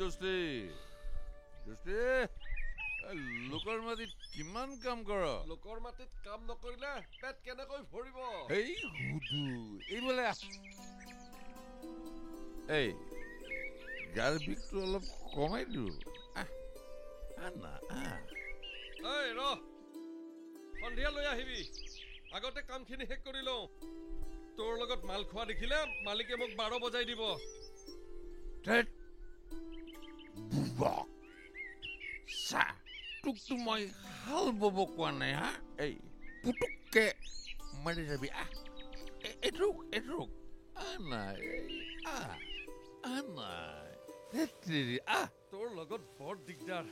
দোস্তি দোস্তি লোকৰ মাটিত কিমান কাম কৰ লোকৰ মাটিত কাম নকৰিলে পেট কেনেকৈ ভৰিব এই হুদু এইবোলে এই গাৰ বিষটো অলপ কমাই দিওঁ না এই ৰ সন্ধিয়া লৈ আহিবি আগতে কামখিনি শেষ কৰি লওঁ তোৰ লগত মাল খোৱা দেখিলে মালিকে মোক 12 বজাই দিব তোকতো মই হাল বব কোৱা নাই হা এই পুতুককে মাৰি যাবি এইটো তোৰ লগত বৰ দিগদাৰ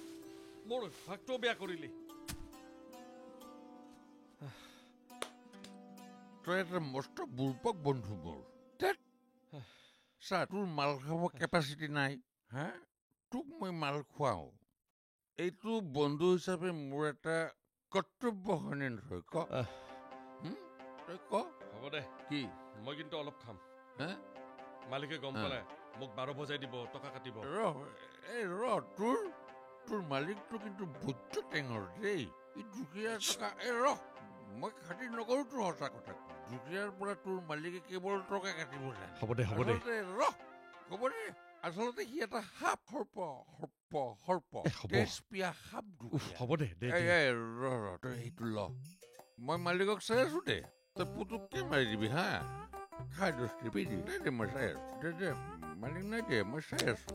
মোৰ অভ্যাসটো বেয়া কৰিলি তই এটা মস্ত বুৰ্বক বন্ধু মোৰ চা তোৰ মাল খাব কেপাচিটি নাই হা তোক মই মাল খুৱাওঁ এইটো বন্ধু হিচাপে মোৰ এটা কৰ্তব্য হয়নে নহয় ক তই ক হ'ব দে কি মই কিন্তু অলপ খাম হা মালিকে গম পালে মোক 12 বজাই দিব টকা কাটিব তোৰ মালিকটো কিন্তু বৈদ্য টেঙৰ দেই ই দুখীয়া টকা মই খাতিৰ নকৰো তোৰ সঁচা কথা দুখীয়াৰ পৰা তোৰ মালিকে কেৱল টকা কাটিব জানে হ'ব দে হ'ব দে আচলতে সি এটা সাপ সৰ্প তেজপিয়া সাপ হ'ব দে তই সেইটো ল মই মালিকক চাই আছো দে তই পুতুককে মাৰি দিবি হা খাই দোস্তি পিধি দে মই চাই আছো দে মালিক নাই দে মই চাই আছো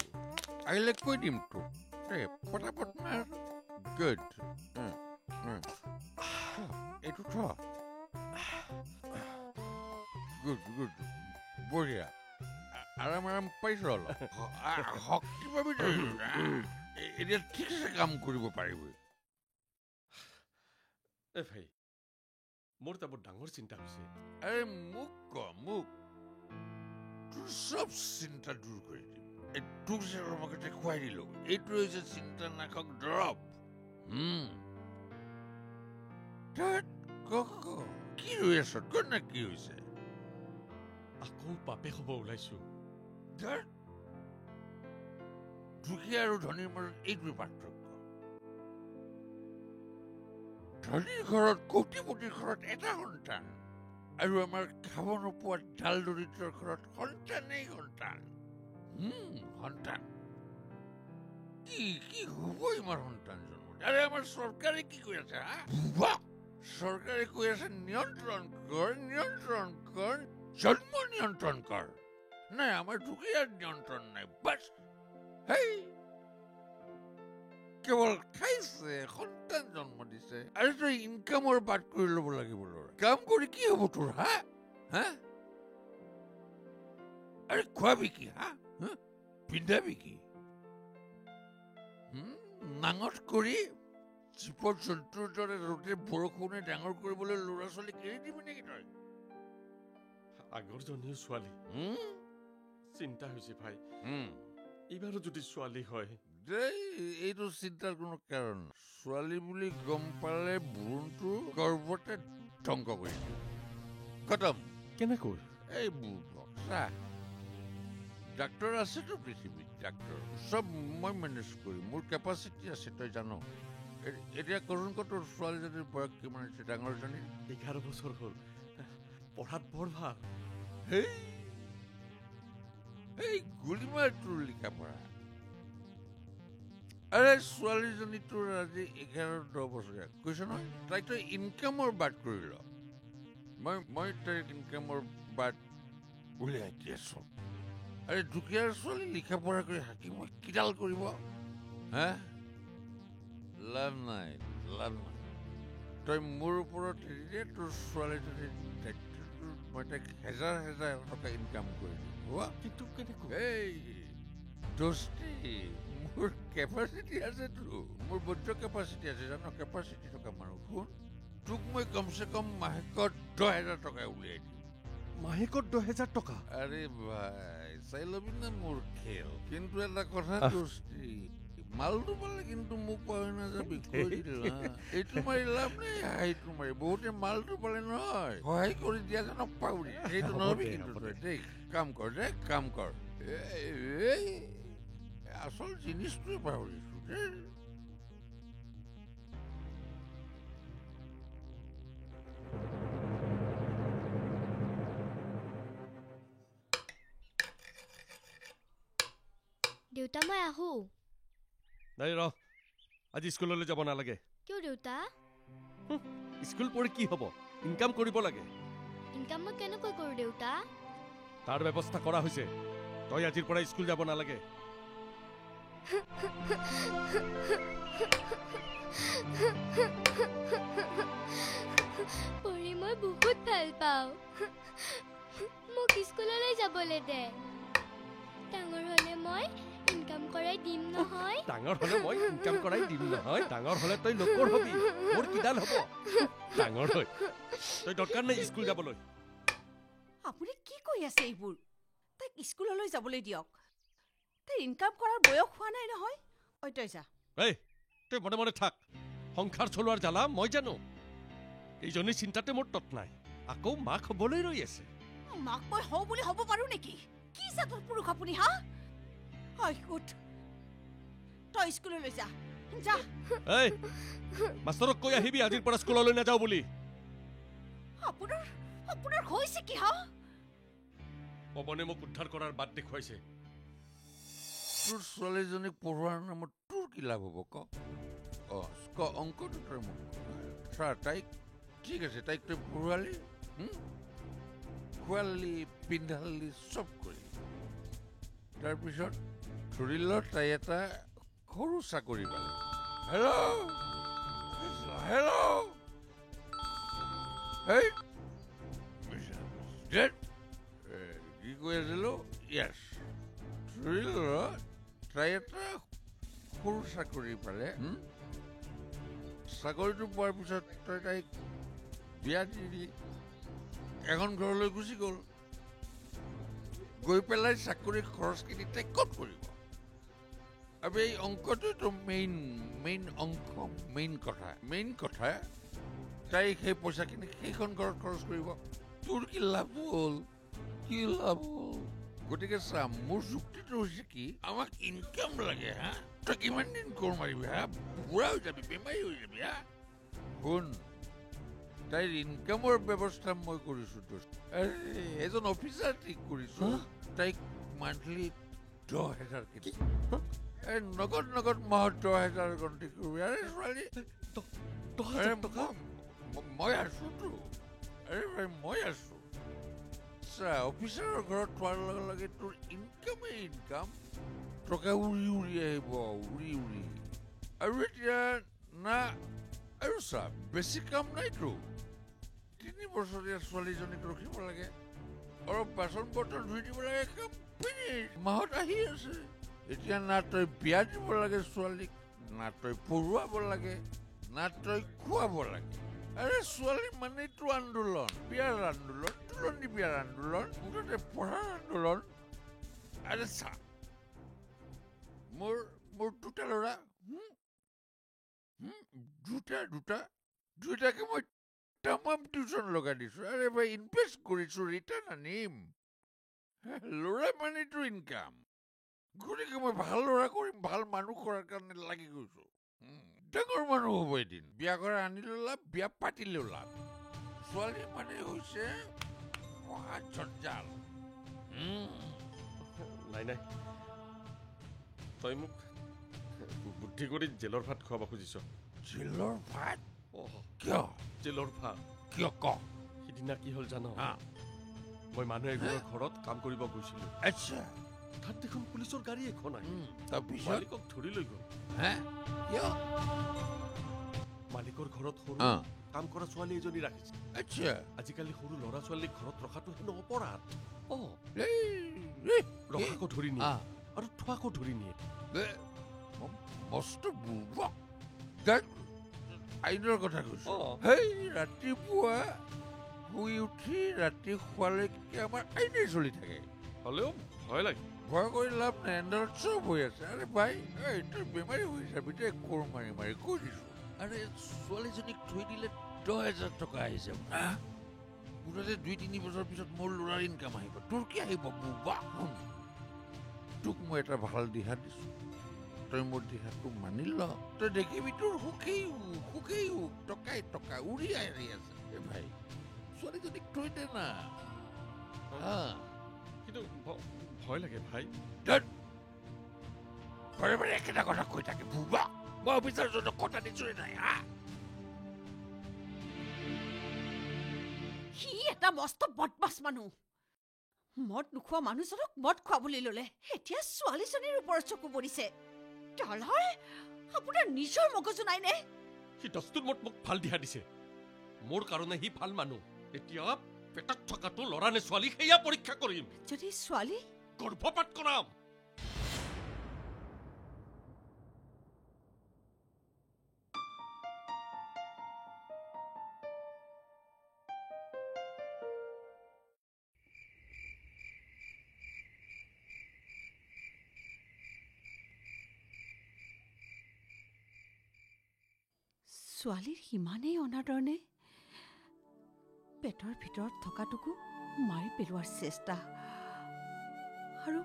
আহিলে কৈ দিম তোক দে পটাপট মাৰ গুড এইটো থ গুড বঢ়িয়া আৰাম পাইছ অলপ শক্তি পাবি এতিয়া ঠিকছে কাম কৰিব পাৰিবি এ ভাই মোৰ এটা বৰ ডাঙৰ চিন্তা হৈছে আৰে মোক তোৰ চব চিন্তা দূৰ কৰি দিম তোক যে অলপতে খুৱাই দিলো এইটো হৈছে চিন্তা নাশক দৰৱ কি ৰৈ আছ তোৰ না কি হৈছে আকৌ পাপে হ'ব ওলাইছো দুখীয়া আৰু ধনীৰ মাজত এইটোৱে পাৰ্থক্য ধনীৰ ঘৰত কোটিপতিৰ ঘৰত এটা সন্তান আৰু আমাৰ খাব নোপোৱা ডাল দৰিদ্ৰৰ ঘৰত সন্তানেই সন্তান কি হব ইমান সন্তান জন্ম আৰে আমাৰ চৰকাৰে কি কৈ আছে চৰকাৰে কৈ আছে নিয়ন্ত্ৰণ কৰ জন্ম নিয়ন্ত্ৰণ কৰ নাই আমাৰ দুখীয়াৰ নিয়ন্ত্ৰণ নাই বাছ কেৱল খাইছে সন্তান জন্ম দিছে আৰু তই ইনকামৰ বাদ কৰি ল'ব লাগিব ল'ৰা কাম কৰি কি হ'ব তোৰ হা আৰে খোৱাবি কি হা পিন্ধাবি কি নাঙঠ কৰি জীৱ জন্তুৰ দৰে ৰ'দে বৰষুণে ডাঙৰ কৰিবলৈ ল'ৰা ছোৱালীক এৰি দিবি নেকি তই আগৰজনীও ছোৱালী চিন্তা হৈছে ভাই এইবাৰো যদি ছোৱালী হয় এইটো চিন্তাৰ কোনো কাৰণ ছোৱালী বুলি গম পালে বুৰণটো গৰ্ভতে ধ্বংস কৰি দিয়ে খতম কেনেকৈ এই বুৰ্বক চা ডাক্তৰ আছেতো পৃথিৱীত ডাক্তৰ চব মই মেনেজ কৰিম মোৰ কেপাচিটি আছে তই জানো এতিয়া কৰোঁ তোৰ ছোৱালীজনীৰ বয়স কিমান হৈছে ডাঙৰজনীৰ 11 বছৰ হ'ল পঢ়াত বৰ ভাল এই গুলিমাৰ তোৰ লিখা পঢ়া আৰে ছোৱালীজনী তোৰ আজি 11-10 বছৰীয়া কৈছ নহয় তাইক তই ইনকামৰ বাদ কৰি ল মই তাইক ইনকামৰ বাদ উলিয়াই দি আছো আৰে দুখীয়াৰ ছোৱালী লিখা পঢ়া কৰি হাকি মই কিডাল কৰিব হা লাভ নাই তই মোৰ ওপৰত এৰি দে তোৰ ছোৱালীজনীৰ মই তাইক হেজাৰ টকা ইনকাম কৰি দিম কিন্তু কেনেকৈ এই দোস্তি মোৰ কেপাচিটি আছেতো মোৰ বৈদ্য কেপাচিটি আছে জানো কেপাচিটি থকা মানুহ শুন তোক মই কমচে কম মাহেকত 10,000 টকা উলিয়াই দিম মাহেকত 10,000 টকা আৰে ভাই চাই লবি না মোৰ খেল কিন্তু এটা কথা দোস্তি মালটো পালে কিন্তু মোক পাহৰি নাযাবি এইটো মাৰি লাভ নাই সেইটো মাৰি বহুতে মালটো পালে নহয় সহায় কৰি দিয়া জানক পাহৰি সেইটো নহবি কিন্তু তই দেই কাম কৰ আচল জিনিসটোৱে পাহৰিছো দেই। দেউতা মই আহো। নাই ৰ, আজি স্কুললৈ যাব নালাগে। কিয় দেউতা? স্কুল পঢ়ি কি হ'ব? ইনকাম কৰিব লাগে। ইনকাম মই কেনেকৈ কৰোঁ দেউতা? তাৰ ব্যৱস্থা কৰা হৈছে। তই আজিৰ পৰা স্কুল যাব নালাগে। পঢ়ি মই বহুত ভাল পাওঁ। মোক স্কুললৈ যাবলৈ দে। ডাঙৰ হ'লে মই ইনকাম কৰাই দিম নহয়। ডাঙৰ হ'লে মই ইনকাম কৰাই দিম নহয়। ডাঙৰ হ'লে তই নকৰ হবি। মোৰ কিডাল হ'ব? ডাঙৰ হৈ তই দৰকাৰ নাই স্কুল যাবলৈ। আপুনি কি কৈ আছে এইবোৰ? তাইক স্কুললৈ যাবলৈ দিয়ক। তাই ইনকাম কৰাৰ বয়স হোৱা নাই নহয়। ঐ তই যা। এই তই মনে মনে থাক। সংসাৰ চলোৱাৰ জ্বালা মই জানো। এইজনী চিন্তাতে মোৰ তৎ নাই। আকৌ মাক হ'বলৈ ৰৈ আছে। মাক মই হওঁ বুলি হ'ব পাৰো নেকি? কি জাতৰ পুৰুষ আপুনি হা? হয় উঠ, তই স্কুললৈ যা। যা। এই মাষ্টৰক কৈ আহিবি আজিৰ পৰা স্কুললৈ নাযাওঁ বুলি। আপোনাৰ হৈছে কি হা? পৱনে মোক উদ্ধাৰ কৰাৰ বাট দেখুৱাইছে। তোৰ ছোৱালীজনীক পঢ়োৱাৰ নামত তোৰ কি লাভ হ'ব ক? অংকটো তই মোক ছাৰ তাইক ঠিক আছে, তাইক তই পঢ়োৱালি, খোৱালি, পিন্ধালি, চব কৰি। তাৰপিছত ধৰি ল তাই এটা সৰু চাকৰি পালে। হেল্ল' হেল্ল' এই কি কৈ আছিলো? য়েছ, ধৰি ল তাই এটা সৰু চাকৰি পালে। চাকৰিটো পোৱাৰ পিছত তই তাইক বিয়া দি দিলি। এখন ঘৰলৈ গুচি গ'ল। গৈ পেলাই চাকৰিৰ খৰচখিনি তাই ক'ত কৰিব? আৰু এই অংকটোতো মেইন অংক, মেইন কথা তাই সেই পইচাখিনি সেইখন ঘৰত খৰচ কৰিব। তোৰ কি লাভ হ'ল? কি লাভ হ'ল? গতিকে চা, মোৰ যুক্তিটো হৈছে কি, আমাক ইনকাম লাগে। হা, তই কিমান দিন কোৰ মাৰিবি? হা, বুঢ়া হৈ যাবি, বেমাৰী হৈ যাবি। হা, শুন, তাইৰ ইনকামৰ ব্যৱস্থা মই কৰিছো। এজন অফিচাৰ ঠিক কৰিছো। তাইক মান্থলি 10,000 কে দিম। নগদ মাহত 10,000 গন্তি কৰিবি। আৰে ছোৱালী, মই আছোতো। আৰে ভাই, মই আছো। চা, অফিচাৰৰ ঘৰত থোৱাৰ লগে লগে তোৰ ইনকামেই ইনকাম। টকা উৰি উৰি আহিব, উৰি উৰি। আৰু এতিয়া না, আৰু চা, বেছি কাম নাইতো। 3 বছৰীয়া ছোৱালীজনীক ৰখিব লাগে, অলপ বাচন বৰ্তন ধুই দিব লাগে, কাম ফিনিছ। মাহত আহি আছে। এতিয়া না তই বিয়া দিব লাগে ছোৱালীক, না তই পঢ়ুৱাব লাগে, না তই খুৱাব লাগে। আৰে ছোৱালী মানেতো আন্দোলন, বিয়াৰ আন্দোলন, তুলনি বিয়াৰ আন্দোলন, মুঠতে পঢ়াৰ আন্দোলন। আৰে চা, মোৰ 2টা ল'ৰা, দুটাকে মই তামাম টিউচন লগাই দিছো। আৰে ভাই, ইনভেষ্ট কৰিছো, ৰিটাৰ্ণ আনিম। ল'ৰা মানেতো ইনকাম। গতিকে মই ভাল ল'ৰা কৰিম, ভাল মানুহ কৰাৰ কাৰণে লাগি গৈছো। ডাঙৰ মানুহ হ'ব এদিন। বিয়া কৰা আনিলেও লাভ, বিয়া পাতিলেও লাভ। ছোৱালী মানে হৈছে জঞ্জাল। নাই, তই মোক বুদ্ধি কৰি জেলৰ ভাত খুৱাব খুজিছ। জেলৰ ভাত? কিয় জেলৰ ভাত? কিয় ক? সিদিনা কি হ'ল জান? মই মানুহ এঘৰৰ ঘৰত কাম কৰিব গৈছিলো। আচ্ছা। তাত দেখোন পুলিচৰ গাড়ী এখন আহি তাৰপিছত মালিকক ধৰি লৈ গ'ল। কিয়? মালিকৰ ঘৰত সৰু কাম কৰা ছোৱালী এজনী ৰাখিছে। আচ্ছা। আজিকালি সৰু ল'ৰা ছোৱালীক ঘৰত ৰখাটো হেনো অপৰাধ। ৰখাকো ধৰি নিয়ে আৰু থোৱাকো ধৰি নিয়ে। মস্ত বুৰ্বক। আইনৰ কথা কৈছো। সেই ৰাতিপুৱা শুই উঠি ৰাতি শোৱালৈকে আমাৰ আইনেই চলি থাকে। হ'লেও ভয় লাগে। ভয় কৰি লাভ নাই, এণ্ডাৰত চব হৈ আছে। আৰে ভাই, তই বেমাৰী হৈ যাবি, তই কোৰ মাৰি কৈ দিছো। আৰে ছোৱালীজনীক থৈ দিলে 10,000 টকা আহি যাব না। মুঠতে 2-3 বছৰ পিছত মোৰ ল'ৰাৰ ইনকাম আহিব। তোৰ কি আহিব বুবা? তোক মই এটা ভাল দিহা দিছো। তই মোৰ দিহাটো মানি ল তই দেখিবি তোৰ সুখেই টকাই টকা উৰিয়াই আছে এ ভাই ছোৱালীজনীক থৈ দে না কিন্তু ভয় লাগে ভাই বাৰে বাৰে একেটা কথা কৈ থাকে ভুবা মই অফিচাৰ জনক কথা দিছোৱে নাই সি এটা মস্ত বদমাছ মানুহ মদ নোখোৱা মানুহজনক মদ খুৱাবলৈ ল'লে এতিয়া ছোৱালীজনীৰ ওপৰত চকু পৰিছে তলয় আপোনাৰ নিজৰ মগজু নাই নে সি দস্তুত মোক ভাল দিহা দিছে মোৰ কাৰণে সি ভাল মানুহ এতিয়া পেটত থকাটো ল'ৰা নে ছোৱালী সেয়া পৰীক্ষা কৰিম যদি ছোৱালী গৰ্ভপাত কৰাম ছোৱালীৰ সিমানেই অনাদৰণে পেটৰ ভিতৰত থকাটোকো মাৰি পেলোৱাৰ চেষ্টা আৰু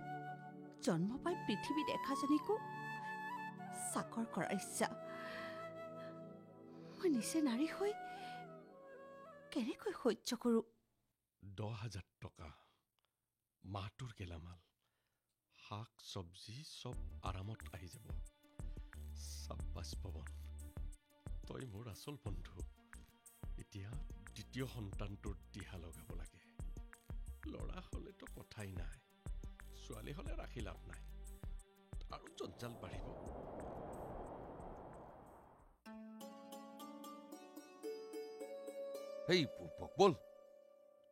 জন্ম পাই পৃথিৱী দেখাজনীকো চাকৰ কৰাৰ ইচ্ছা মই নিচে নাৰী হৈ কেনেকৈ সহ্য কৰোঁ 10,000 টকা মাহটোৰ গেলামাল শাক চব্জি চব আৰামত আহি যাব চাব্বাছ পৱন তই মোৰ আচল বন্ধু এতিয়া দ্বিতীয় সন্তানটোৰ দিহা লগাব লাগে ল'ৰা হ'লেতো কথাই নাই ছোৱালী হ'লে ৰাখি লাভ নাই আৰু জঞ্জাল বাঢ়িব হেই বুৰ্বক বল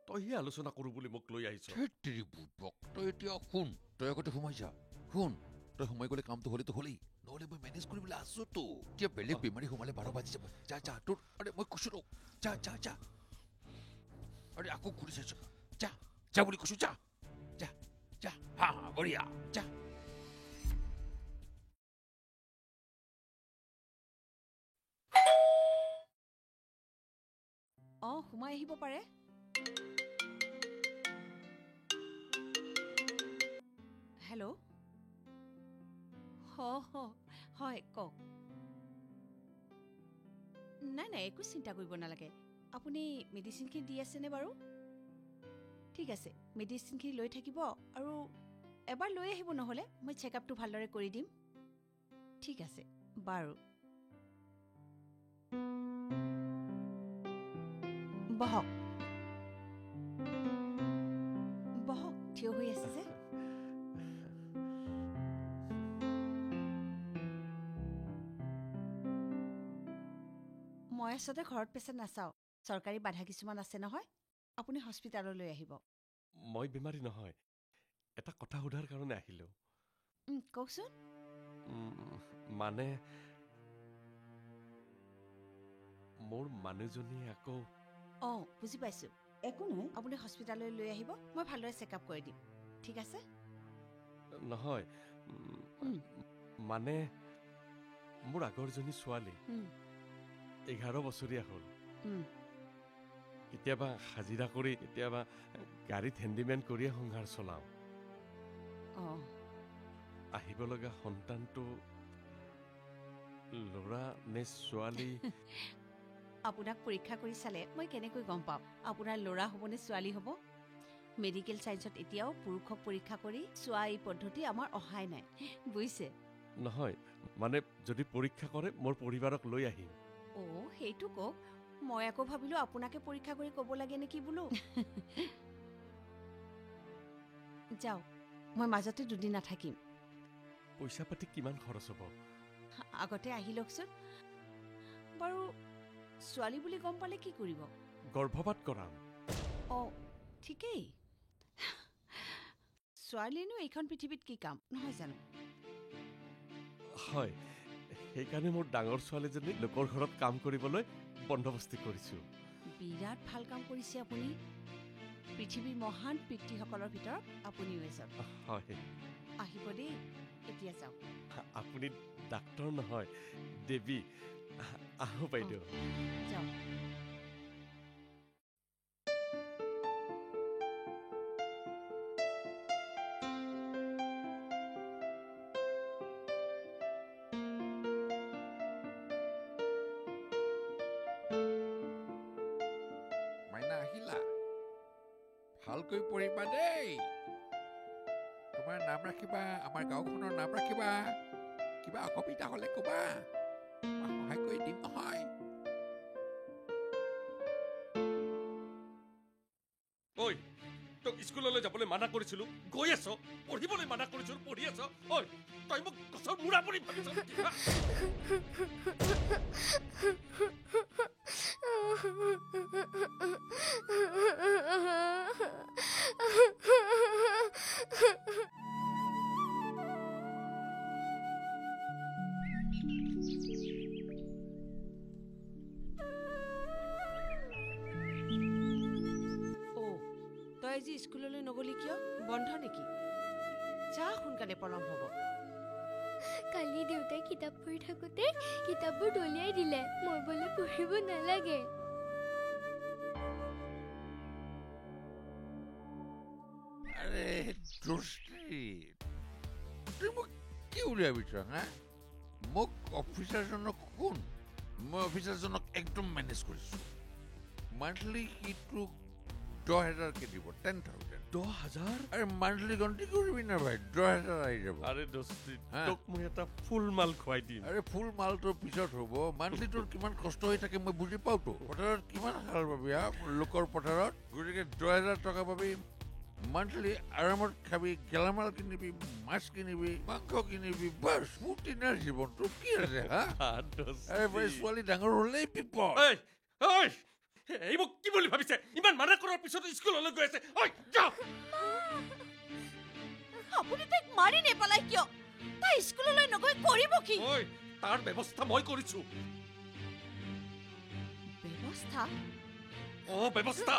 তইহে আলোচনা কৰোঁ বুলি মোক লৈ আহিছ হেৰি বুৰ্বক তই এতিয়া শুন তই আগতে সোমাই যা শুন তই সোমাই গ'লে কামটো হ'লেতো হ'লেই নহ'লে মই মেনেজ কৰিবলৈ আছোতো এতিয়া বেলেগ বেমাৰী সোমালে 12 বাজি যাব যা তোৰ আৰে মই কৈছো ৰ যা আৰে আকৌ ঘূৰি চাইছ যা বুলি কৈছো যা হা বঢ়িয়া যা সোমাই আহিব পাৰে হেল্ল' হয় কওক নাই একো চিন্তা কৰিব নালাগে আপুনি মেডিচিনখিনি দি আছেনে বাৰু ঠিক আছে মেডিচিনখিনি লৈ থাকিব আৰু এবাৰ লৈ আহিব নহ'লে মই চেকআপটো ভালদৰে কৰি দিম ঠিক আছে বাৰু বহক থিয় হৈ আছে যে মই আচলতে ঘৰত পেচেণ্ট নাচাওঁ চৰকাৰী বাধা কিছুমান আছে নহয় আপুনি হস্পিটাললৈ আহিব মই বেমাৰী নহয় এটা কথা সোধাৰ কাৰণে আহিলোঁ কওকচোন মানে মোৰ মানুহজনী আকৌ বুজি পাইছোঁ একো নহয় আপুনি হস্পিটাললৈ লৈ আহিব মই ভালদৰে চেকআপ কৰি দিম ঠিক আছে নহয় মানে মোৰ আগৰজনী ছোৱালী 11 বছৰীয়া হ'ল কেতিয়াবা হাজিৰা কৰি কেতিয়াবা গাড়ীত হেণ্ডিমেন কৰিয়ে সংসাৰ চলাওঁ আহিব লগা সন্তানটো ল'ৰা নে ছোৱালী আপোনাক পৰীক্ষা কৰি চালে মই কেনেকৈ গম পাম আপোনাৰ ল'ৰা হ'ব নে ছোৱালী হ'ব মেডিকেল চায়েন্সত এতিয়াও পুৰুষক পৰীক্ষা কৰি চোৱা এই পদ্ধতি আমাৰ অহাই নাই বুজিছে নহয় মানে যদি পৰীক্ষা কৰে মোৰ পৰিবাৰক লৈ আহিম সেইটো কওক মই আকৌ ভাবিলোঁ আপোনাকে পৰীক্ষা কৰি ক'ব লাগে নেকি বোলো যাওক মই মাজতে দুদিন নাথাকিম পইচা পাতি কিমান খৰচ হ'ব আগতে আহি লওকচোন বাৰু ছোৱালী বুলি গম পালে কি কৰিব গৰ্ভপাত কৰাম ঠিকেই ছোৱালীনো এইখন পৃথিৱীত কি কাম নহয় জানো হয় সেইকাৰণে মোৰ ডাঙৰ ছোৱালীজনী লোকৰ ঘৰত কাম কৰিবলৈ বন্দবস্তি কৰিছোঁ বিৰাট ভাল কাম কৰিছে আপুনি পৃথিৱীৰ মহান পিতৃসকলৰ ভিতৰত আপুনিও এজন হয় আহিব দেই এতিয়া যাওক আপুনি ডাক্তৰ নহয় দেৱী আহো বাইদেউ যাওক ভালকৈ পঢ়িবা দেই তোমাৰ নাম ৰাখিবা আমাৰ গাঁওখনৰ নাম ৰাখিবা কিবা অসুবিধা হ'লে ক'বা মই সহায় কৰি দিম নহয় ঐ তোক স্কুললৈ যাবলৈ মানা কৰিছিলো গৈ আছ পঢ়িবলৈ মানা কৰিছিলো পঢ়ি আছ ঐ তই মোক গছৰ মূৰা পৰি ভাবিছ তই আজি স্কুললৈ নগলি কিয় বন্ধ নেকি যা সোনকালে পলম হ'ব কালি দেউতাই কিতাপ পঢ়ি থাকোঁতে কিতাপবোৰ দলিয়াই দিলে মই বোলে পঢ়িব নালাগে আৰে দোস্তি তুই মোক কি উলিয়াই বিচৰা হা মোক অফিচাৰজনক কোন মই অফিচাৰজনক একদম মেনেজ কৰিছোঁ মান্থলি সিটো 10,000কে দিব 10,000 10,000 আৰে মান্থলি গন্তি কৰিবি না ভাই 10,000 আহি যাব আৰে দোস্তি হা? তোক মই এটা ফুল মাল খুৱাই দিম আৰে ফুল মালটোৰ পিছত হ'ব মান্থলি তোৰ কিমান কষ্ট হৈ থাকে মই বুজি পাওঁতো পথাৰত কিমান হাল পাবি হা লোকৰ পথাৰত গতিকে 10,000 টকা পাবি মান্থলি আৰামত খাবি গেলামাল কিনিবি মাছ কিনিবি মাংস কিনিবি বাছ পুটিনাৰ জীৱনটো কি আছে হা আৰে ভাই ছোৱালী ডাঙৰ হ'লেই বিপদ এই মোক কি বুলি ভাবিছে ইমান মানা কৰাৰ পিছত স্কুললৈ গৈ আছে ঐ যা আপুনি তাইক মাৰি নেপেলাই কিয় তাই স্কুললৈ নগৈ কৰিব কি ঐ তাৰ ব্যৱস্থা মই কৰিছো ব্যৱস্থা ব্যৱস্থা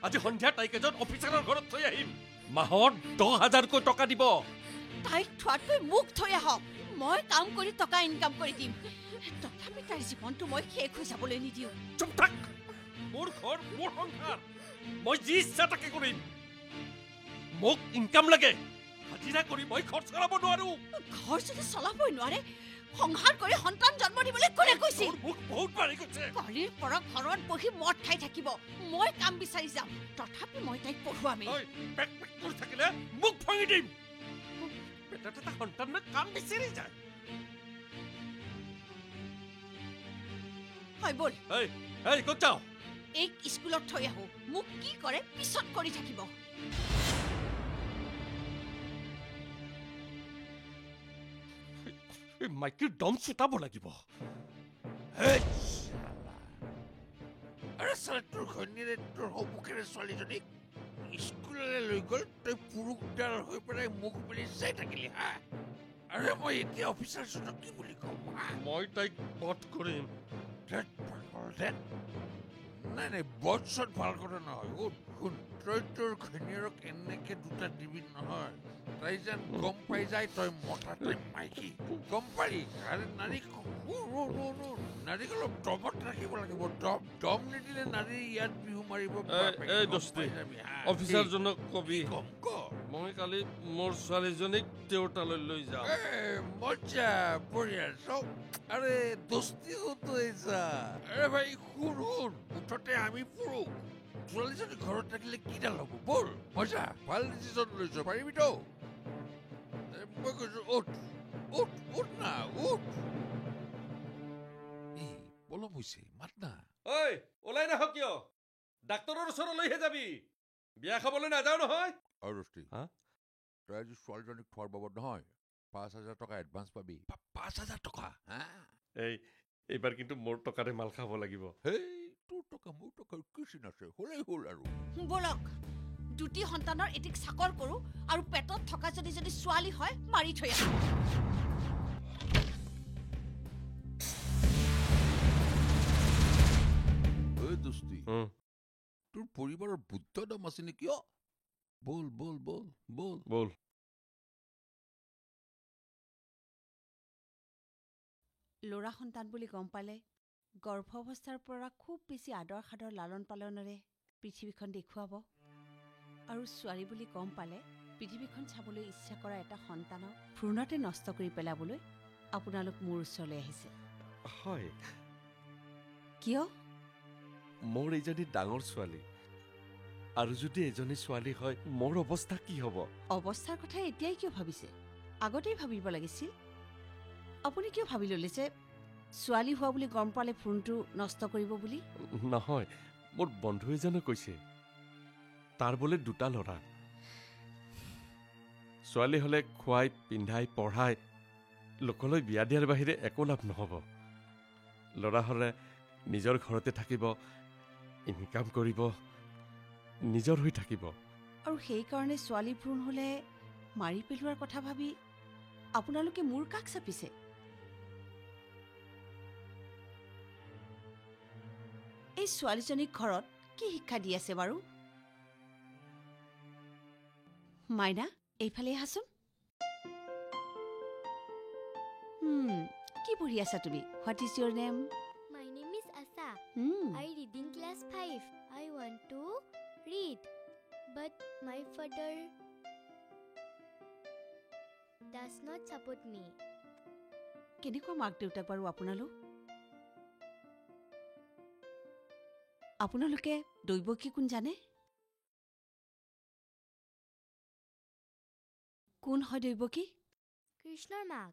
আজি সন্ধিয়া তাইক এজন অফিচাৰৰ ঘৰত থৈ আহিম মাহত 10,000কৈ টকা দিব তাইক থোৱাতকৈ মোক থৈ আহক মই কাম কৰি টকা ইনকাম কৰি দিম তথাপি তাইৰ জীৱনটো মই শেষ হৈ যাবলৈ নিদিওঁ চুপ থাক মোৰ ঘৰ মোৰ সংসাৰ মই যি ইচ্ছা তাকে কৰিম মোক ইনকাম লাগে হাজিৰা কৰি মই ঘৰ চলাব নোৱাৰো ঘৰ যদি চলাবই নোৱাৰে সংসাৰ কৰি সন্তান জন্ম দিবলৈ কোনে কৈছিল মোক বহুত বাঢ়ি গৈছে কালিৰ পৰা ঘৰত বহি মদ খাই থাকিব মই কাম বিচাৰি যাম তথাপি মই তাইক পঢ়ুৱামেই পেক পেক কৰি থাকিলে মোক ভাঙি দিম পেটত এটা সন্তানে কাম বিচাৰি যায় হয় বল এই ক'ত যাওঁ এইক স্কুলত থৈ আহো মোক কি কৰে পিছত কৰি থাকিব মাইকীৰ দম চুটাব লাগিব আৰে চালা তোৰ ঘৈণীয়েৰে তোৰ সন্মুখেৰে ছোৱালীজনীক স্কুললৈ লৈ গ'ল তই পুৰুষডাল হৈ পেলাই মুখ মেলি চাই থাকিলি হা আৰে মই এতিয়া অফিচাৰজনক কি বুলি ক'ম হা মই তাইক বধ কৰিম নাই নাই বধ চট ভাল কথা নহয় শুন তই তোৰ ঘৈণীয়েৰক এনেকে দুটা দিবি নহয় তাই যেন গম পাই যায় তই মতা তই মাইকী গম পালি আৰে নাৰীক নাৰীক অলপ দমত ৰাখিব লাগিব দম নিদিলে নাৰী ইয়াত বিহু মাৰিব অফিচাৰজনক কবি কম ক মই কালি মোৰ ছোৱালীজনীক তেওঁৰ তালৈ লৈ যাম মজা বঢ়িয়া চব আৰে দোস্তি হতো এসা আৰে ভাই শুন মুঠতে আমি পুৰুষ ছোৱালীজনী ঘৰত থাকিলে কিডাল হ'ব বল মজা ভাল ডিচিশ্যন লৈছ পাৰিবি তো মই কৈছো উঠ না উঠ পলম হৈছে মাত না ঐ ওলাই নাহ কিয় ডাক্তৰৰ ওচৰলৈহে যাবি বিয়া খাবলৈ নাযাওঁ নহয় আৰু দোস্তি তই আজি ছোৱালীজনীক থোৱাৰ বাবদ নহয় 5,000 টকা এডভান্স পাবি 5,000 টকা এইবাৰ কিন্তু মোৰ টকাৰে মাল খাব লাগিব তোৰ টকা মোৰ টকাৰ কি চিন আছে হ'লেই হ'ল আৰু বলক দুটি সন্তানৰ এটিক চাকৰ কৰো আৰু পেটত থকা যদি ছোৱালী হয় মাৰি থৈ আহো দোস্তি তোৰ পৰিবাৰৰ বুদ্ধ দম আছে নেকি বল বল বল বল বল ল'ৰা সন্তান বুলি গম পালে গৰ্ভাৱস্থাৰ পৰা খুব বেছি আদৰ সাদৰ লালন পালনেৰে পৃথিৱীখন দেখুৱাব আৰু ছোৱালী বুলি গম পালে পৃথিৱীখন চাবলৈ ইচ্ছা কৰা এটা সন্তানক ভ্ৰূণতে নষ্ট কৰি পেলাবলৈ আপোনালোক মোৰ ওচৰলৈ আহিছে হয় কিয় মোৰ এইজনী ডাঙৰ ছোৱালী আৰু যদি এজনী ছোৱালী হয় মোৰ অৱস্থা কি হ'ব? অৱস্থাৰ কথা এতিয়াই কিয় ভাবিছে? আগতেই ভাবিব লাগিছিল। আপুনি কিয় ভাবি ল'লে যে ছোৱালী হোৱা বুলি গম পালে ফোনটো নষ্ট কৰিব বুলি? নহয়, মোৰ বন্ধু এজনে কৈছে তাৰ বোলে 2টা ল'ৰা। ছোৱালী হ'লে খুৱাই পিন্ধাই পঢ়াই লোকলৈ বিয়া দিয়াৰ বাহিৰে একো লাভ নহ'ব। ল'ৰা হ'লে নিজৰ ঘৰতে থাকিব, ইনকাম কৰিব, নিজৰ হৈ থাকিব। আৰু সেইকাৰণে ছোৱালী ভ্ৰূণ হ'লে মাৰি পেলোৱাৰ কথা ভাবি আপোনালোকে মোৰ কাষ চাপিছে। এই ছোৱালীজনীক ঘৰত কি শিক্ষা দি আছে বাৰু? মাইনা, এইফালে আহাচোন। কি পঢ়ি আছা তুমি? What is your name? My name is Asa. I reading class 5. I want to read. But my father does not support me. কেনেকুৱা মাক দেউতাক বাৰু আপোনালোক? আপোনালোকে দৈৱকী কোন জানে? কোন হয় দৈৱকী? কৃষ্ণৰ মাক।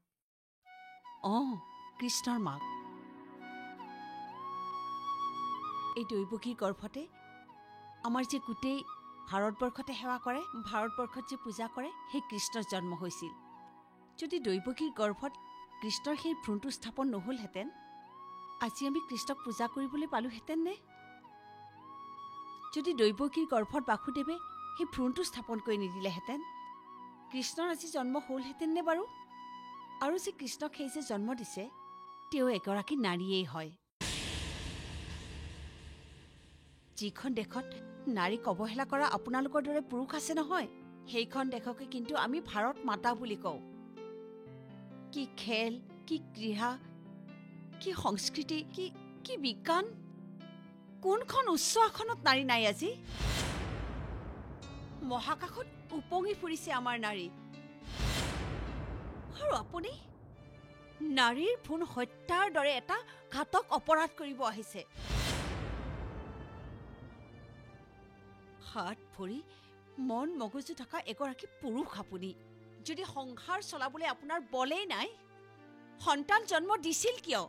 কৃষ্ণৰ মাক। এই দৈৱকীৰ গৰ্ভতে আমাৰ যে গোটেই ভাৰতবৰ্ষতে সেৱা কৰে, ভাৰতবৰ্ষত যে পূজা কৰে, সেই কৃষ্ণৰ জন্ম হৈছিল। যদি দৈৱকীৰ গৰ্ভত কৃষ্ণৰ সেই ভ্ৰূণটো স্থাপন নহ'লহেঁতেন, আজি আমি কৃষ্ণক পূজা কৰিবলৈ পালোহেঁতেন নে? যদি দৈৱকীৰ গৰ্ভত বাসুদেৱে সেই ভ্ৰূণটো স্থাপন কৰি নিদিলেহেঁতেন, কৃষ্ণৰ আজি জন্ম হ'লহেঁতেন নে বাৰু? আৰু যে কৃষ্ণক সেই যে জন্ম দিছে, তেওঁ এগৰাকী নাৰীয়েই হয়। যিখন দেশত নাৰীক অৱহেলা কৰা আপোনালোকৰ দৰে পুৰুষ আছে নহয়, সেইখন দেশকে কিন্তু আমি ভাৰত মাতা বুলি কওঁ। কি খেল, কি ক্ৰীড়া, কি সংস্কৃতি, কি বিজ্ঞান! কোনখন উচ্চ আসনত নাৰী নাই আজি? মহাকাশত উপঙি ফুৰিছে আমাৰ নাৰী। আৰু আপুনি নাৰীৰ ভ্ৰূণ হত্যাৰ দৰে এটা ঘাতক অপৰাধ কৰিব আহিছে। হাত ভৰি মন মগজু থকা এগৰাকী পুৰুষ আপুনি। যদি সংসাৰ চলাবলৈ আপোনাৰ বলেই নাই, সন্তান জন্ম দিছিল কিয়?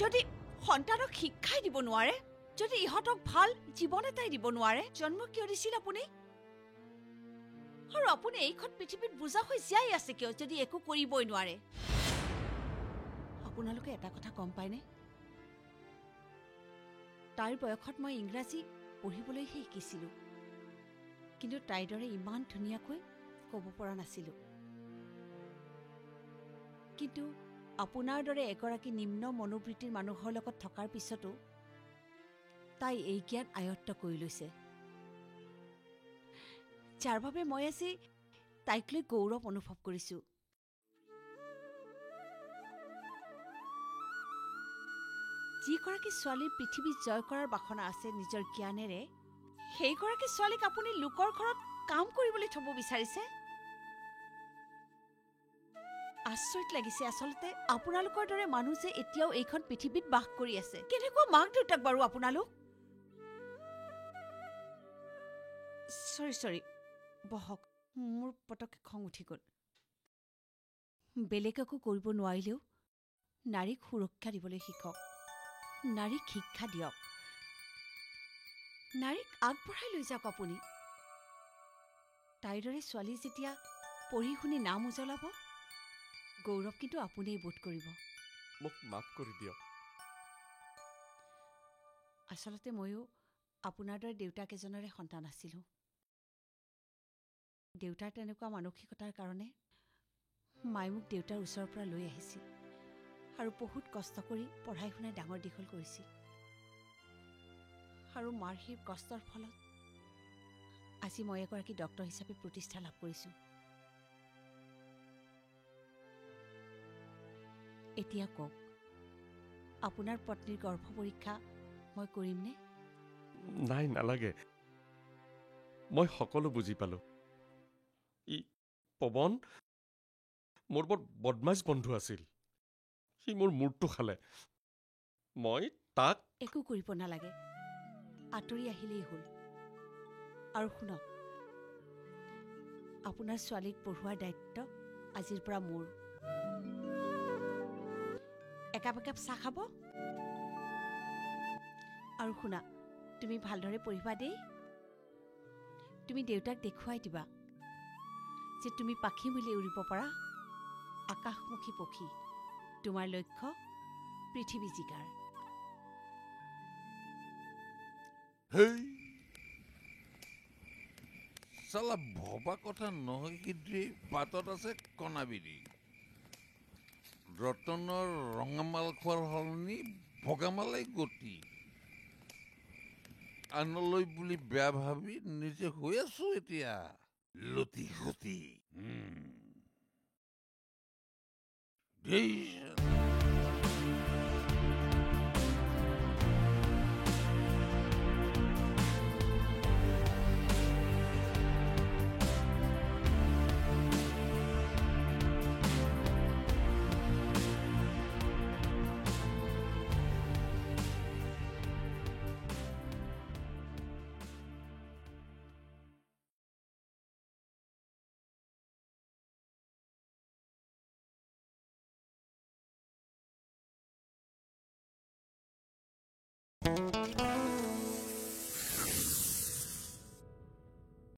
যদি সন্তানক শিক্ষাই দিব নোৱাৰে, যদি ইহঁতক ভাল জীৱন এটাই দিব নোৱাৰে, জন্ম কিয় দিছিল আপুনি? আৰু আপুনি এইখন পৃথিৱীত বুজা হৈ জীয়াই আছে কিয় যদি একো কৰিবই নোৱাৰে? আপোনালোকে এটা কথা গম পায়নে? তাইৰ বয়সত মই ইংৰাজী পঢ়িবলৈহে শিকিছিলোঁ, কিন্তু তাইৰ দৰে ইমান ধুনীয়াকৈ ক'ব পৰা নাছিলোঁ। কিন্তু আপোনাৰ দৰে এগৰাকী নিম্ন মনোবৃত্তিৰ মানুহৰ লগত থকাৰ পিছতো তাই এই জ্ঞান আয়ত্ত কৰি লৈছে, যাৰ বাবে মই আজি তাইক লৈ গৌৰৱ অনুভৱ কৰিছোঁ। যিগৰাকী ছোৱালীৰ পৃথিৱী জয় কৰাৰ বাসনা আছে নিজৰ জ্ঞানেৰে, সেইগৰাকী ছোৱালীক আপুনি লোকৰ ঘৰত কাম কৰিবলৈ থব বিচাৰিছে? আচৰিত লাগিছে আচলতে আপোনালোকৰ দৰে মানুহ যে এতিয়াও এইখন পৃথিৱীত বাস কৰি আছে। কেনেকুৱা মাক দেউতাক বাৰু আপোনালোক? চৰি বহক, মোৰ পটককে খং উঠি গ'ল। বেলেগ একো কৰিব নোৱাৰিলেও নাৰীক সুৰক্ষা দিবলৈ শিকক, নাৰীক শিক্ষা দিয়ক, নাৰীক আগবঢ়াই লৈ যাওক আপুনি। তাইৰ দৰে ছোৱালী যেতিয়া পঢ়ি শুনি নাম উজ্বলাব, গৌৰৱ কিন্তু আপুনিই বোধ কৰিব। মোক মাফ কৰি দিয়ক। আচলতে ময়ো আপোনাৰ দৰে দেউতাক এজনৰে সন্তান আছিলোঁ। দেউতাৰ তেনেকুৱা মানসিকতাৰ কাৰণে মায়ে মোক দেউতাৰ ওচৰৰ পৰা লৈ আহিছিল আৰু বহুত কষ্ট কৰি পঢ়াই শুনাই ডাঙৰ দীঘল কৰিছিল। আৰু মাৰ সেই কষ্টৰ ফলত আজি মই এগৰাকী ডক্তৰ হিচাপে প্ৰতিষ্ঠা লাভ কৰিছোঁ। এতিয়া কওক, আপোনাৰ পত্নীৰ গৰ্ভ পৰীক্ষা মই কৰিমনে? নাই, নালাগে। মই সকলো বুজি পালো। পৱন মোৰ বৰ বদমাছ বন্ধু আছিল। সি মোৰ মূৰটো খালে। মই তাক একো কৰিব নালাগে, আঁতৰি আহিলেই হ'ল। আৰু শুনক, আপোনাৰ ছোৱালীক পঢ়োৱাৰ দায়িত্ব আজিৰ পৰা মোৰ। একাপ একাপ চাহ খাব। আৰু শুনা, তুমি ভালদৰে পঢ়িবা দেই। তুমি দেউতাক দেখুৱাই দিবা যে তুমি পাখি মিলি উৰিব পাৰা আকাশমুখী পক্ষী। তোমাৰ লক্ষ্য পৃথিৱী জিকাৰ। হেই চালা ভবা কথা নহয় কিন্তু বাটত আছে কণাবিৰি। ৰতনৰ ৰঙামাল খোৱাৰ সলনি ভগামালাই গতি। আনলৈ বুলি বেয়া ভাবি নিজে হৈ আছো এতিয়া লতি ঘটি।